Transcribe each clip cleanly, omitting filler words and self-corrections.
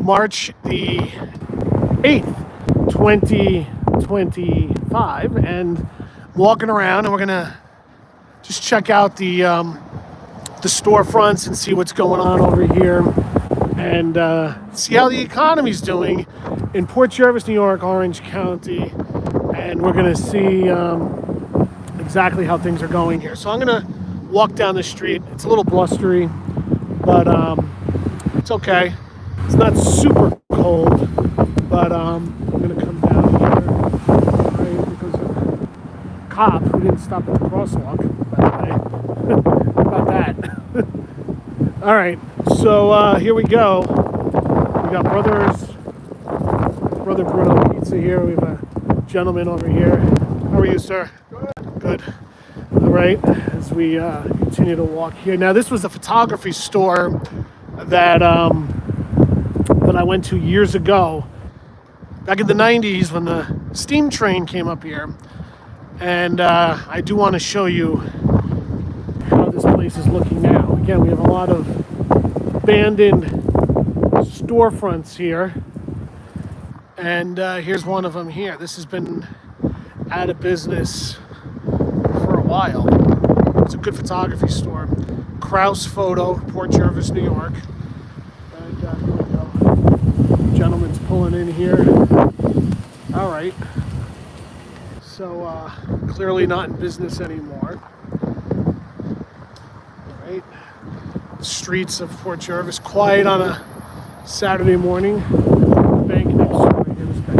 March the 8th, 2025, and walking around, and we're gonna just check out the storefronts and see what's going on over here, and see how the economy's doing in Port Jervis, New York, Orange County, and we're gonna see exactly how things are going here. So I'm gonna walk down the street. It's a little blustery, but it's okay. It's not super cold, but I'm gonna come down here, right, because of a cop who didn't stop at the crosswalk, by the way. About that. All right, so here we go. We got Brother Bruno Pizza here. We have a gentleman over here. How are you, sir? Good. All right, as we continue to walk here. Now, this was a photography store that I went to years ago, back in the 90s when the steam train came up here. And I do want to show you how this place is looking now. Again, we have a lot of abandoned storefronts here. And here's one of them here. This has been out of business for a while. It's a good photography store. Kraus Photo, Port Jervis, New York. And here we go. Gentleman's pulling in here. All right. So clearly not in business anymore. All right. The streets of Port Jervis, quiet on a Saturday morning. Bank next door here. This guy.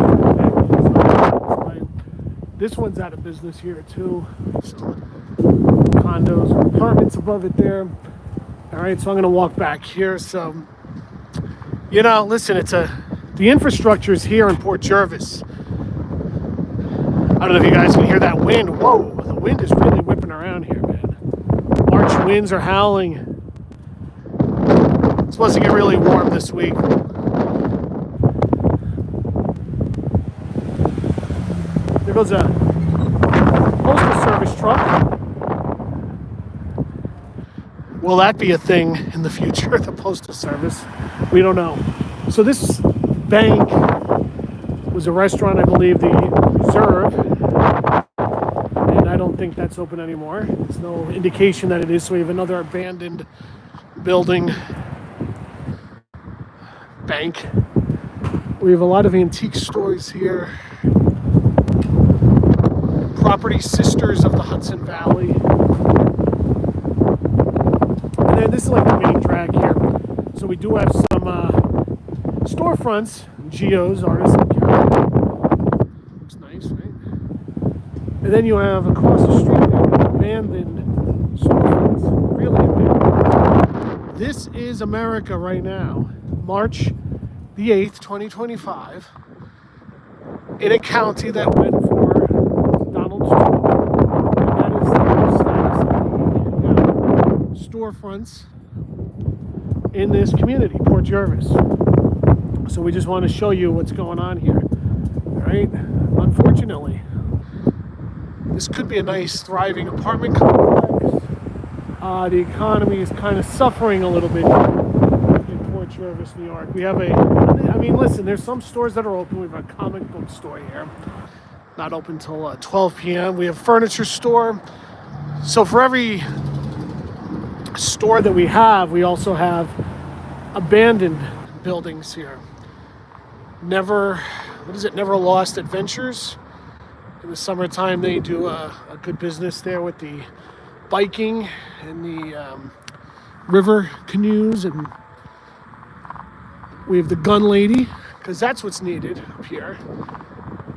This one's out of business here too. So, condos, apartments above it there. All right, so I'm going to walk back here. So, listen, the infrastructure is here in Port Jervis. I don't know if you guys can hear that wind. Whoa, the wind is really whipping around here, man. March winds are howling. It's supposed to get really warm this week. There goes a postal service truck. Will that be a thing in the future, the postal service? We don't know. So this bank was a restaurant, I believe, the Reserve, and I don't think that's open anymore. There's no indication that it is, so we have another abandoned building, bank. We have a lot of antique stores here. Property Sisters of the Hudson Valley. And then this is like the main drag here. So we do have some storefronts, Geo's, Artists and Gallery. Looks nice, right? And then you have across the street there, abandoned storefronts. Really abandoned. This is America right now. March the 8th, 2025. In a county that went for Donald Trump. And that is the status of storefronts in this community, Port Jervis. So we just want to show you what's going on here. All right. Unfortunately, this could be a nice, thriving apartment complex. The economy is kind of suffering a little bit in Port Jervis, New York. We have listen, there's some stores that are open. We have a comic book store here, not open till 12 p.m. We have a furniture store. So for every store that we have, we also have abandoned buildings here. Never Lost Adventures. In the summertime, they do a good business there with the biking and the river canoes, and we have the Gun Lady, because that's what's needed up here.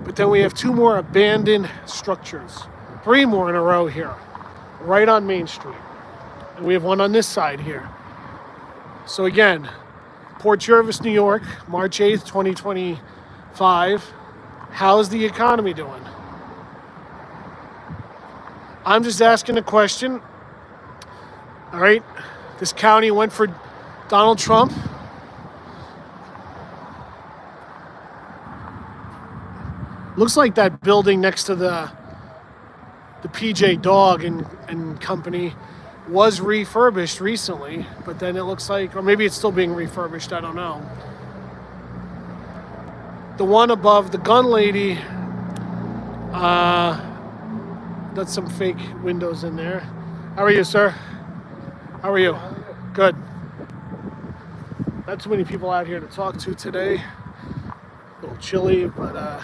But then we have two more abandoned structures, three more in a row here, right on Main Street. And we have one on this side here. So again, Port Jervis, New York, March 8th, 2025. How's the economy doing? I'm just asking a question. All right, this county went for Donald Trump. Looks like that building next to the PJ Dog and Company was refurbished recently, but then it looks like, or maybe it's still being refurbished, I don't know. The one above the gun lady, that's some fake windows in there. How are you, sir? How are you? Good. Not too many people out here to talk to today. A little chilly, but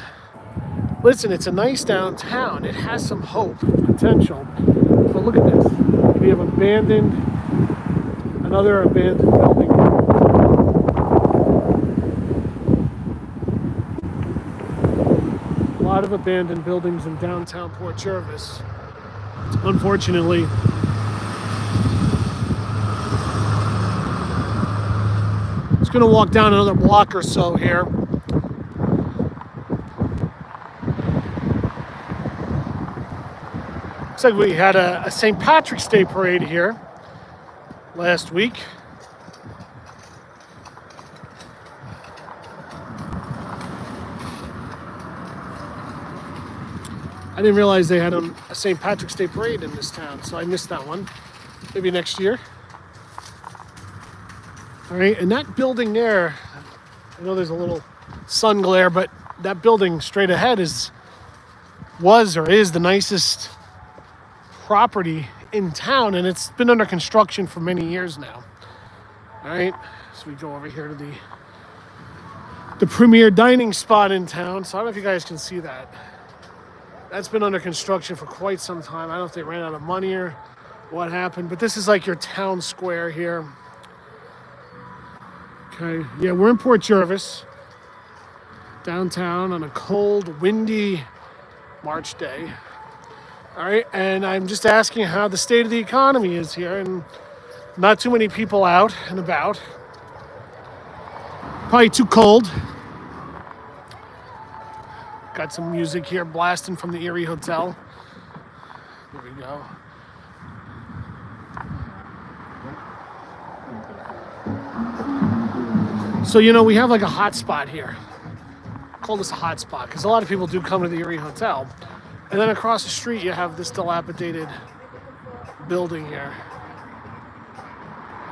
listen, it's a nice downtown. It has some hope, potential. But look at this. We have another abandoned building. A lot of abandoned buildings in downtown Port Jervis. Unfortunately, just gonna walk down another block or so here. Looks like we had a St. Patrick's Day parade here last week. I didn't realize they had a St. Patrick's Day parade in this town, so I missed that one. Maybe next year. All right, and that building there, I know there's a little sun glare, but that building straight ahead was the nicest property in town, and it's been under construction for many years now. All right, so we go over here to the premier dining spot in town. So I don't know if you guys can see that. That's been under construction for quite some time. I don't know if they ran out of money or what happened, but this is like your town square here. Okay, yeah, we're in Port Jervis, downtown on a cold, windy March day. All right, and I'm just asking how the state of the economy is here, and not too many people out and about. Probably too cold. Got some music here blasting from the Erie Hotel. There we go. So, we have like a hot spot here. Call this a hot spot because a lot of people do come to the Erie Hotel. And then across the street, you have this dilapidated building here.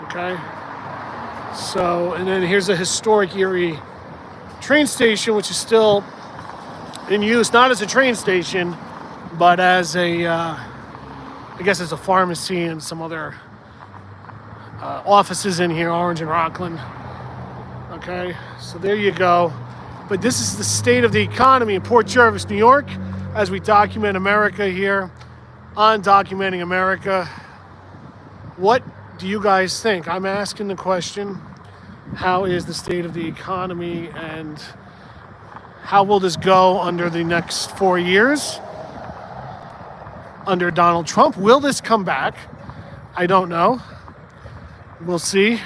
Okay? So, and then here's a historic Erie train station, which is still in use, not as a train station, but as I guess as a pharmacy and some other offices in here, Orange and Rockland. Okay, so there you go. But this is the state of the economy in Port Jervis, New York, as we document America here on Documenting America. What do you guys think? I'm asking the question, how is the state of the economy and how will this go under the next 4 years? Under Donald Trump, will this come back? I don't know. We'll see.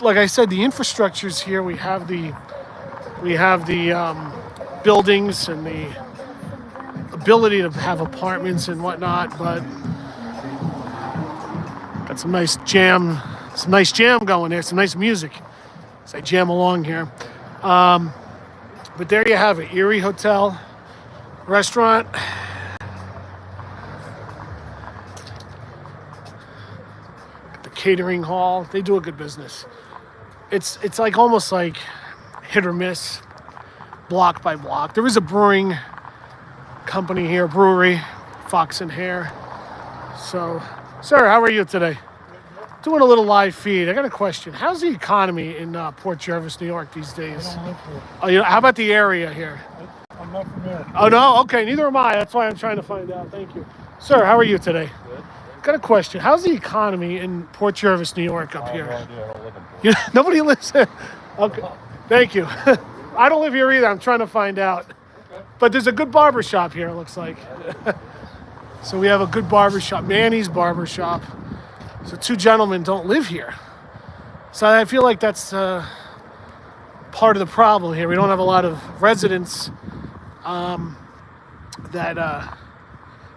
Like I said, the infrastructure's here. We have the buildings and the ability to have apartments and whatnot, but got some nice jam going there, some nice music as I jam along here. But there you have it, Erie Hotel, restaurant. The catering hall, they do a good business. It's like almost like hit or miss, block by block. There is a brewing company here, brewery, Fox and Hare. So, sir, how are you today? Doing a little live feed. I got a question. How's the economy in Port Jervis, New York these days? I don't live here. Oh, how about the area here? I'm not from here. Oh, no? Okay, neither am I. That's why I'm trying to find out. Thank you. Sir, how are you today? Good. Got a question. How's the economy in Port Jervis, New York up here? I have no idea. I don't live in Port. Nobody lives here. Okay, thank you. I don't live here either. I'm trying to find out. Okay. But there's a good barber shop here, it looks like. So we have a good barber shop, Manny's Barber Shop. So two gentlemen don't live here. So I feel like that's part of the problem here. We don't have a lot of residents that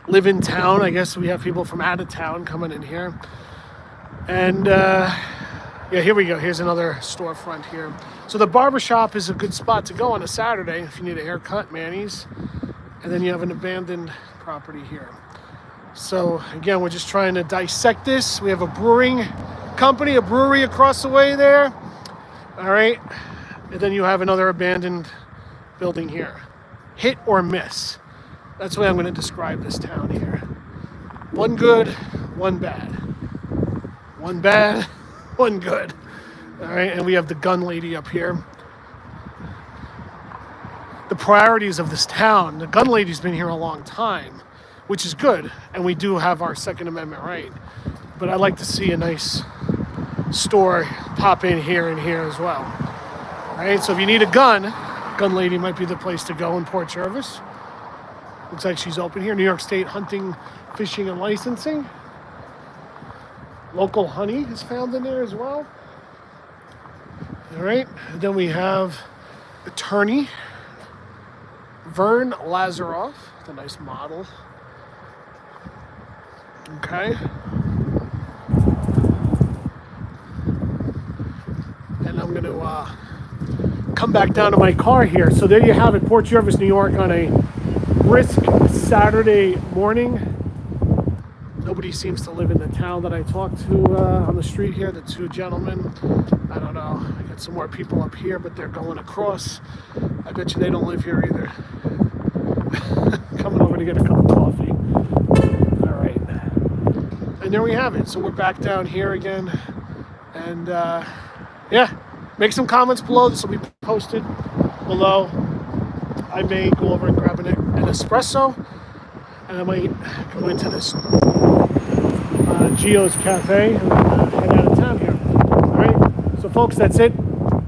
live in town. I guess we have people from out of town coming in here. And yeah, here we go. Here's another storefront here. So the barber shop is a good spot to go on a Saturday if you need a haircut, Manny's. And then you have an abandoned property here. So again, we're just trying to dissect this. We have a brewing company, a brewery across the way there. All right. And then you have another abandoned building here. Hit or miss. That's the way I'm going to describe this town here. One good, one bad. One bad, one good. All right, and we have the gun lady up here. The priorities of this town. The gun lady's been here a long time, which is good, and we do have our Second Amendment right. But I'd like to see a nice store pop in here and here as well. All right, so if you need a gun lady might be the place to go in Port Jervis. Looks like she's open here. New York State Hunting, Fishing, and Licensing. Local honey is found in there as well. All right, and then we have attorney Vern Lazaroff, the nice model. Okay. And I'm going to come back down to my car here. So there you have it, Port Jervis, New York, on a brisk Saturday morning. Nobody seems to live in the town that I talked to on the street here, the two gentlemen. I don't know. I got some more people up here, but they're going across. I bet you they don't live here either. Coming over to get a cup of coffee. All right. And there we have it. So we're back down here again. And yeah, make some comments below. This will be posted below. I may go over and grab an espresso. And I might go into this Gio's Cafe and head out of town here. All right. So folks, that's it.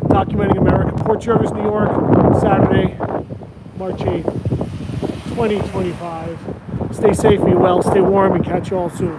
Documenting America, Port Jervis, New York, Saturday, March 8th, 2025. Stay safe, be well, stay warm, and catch you all soon.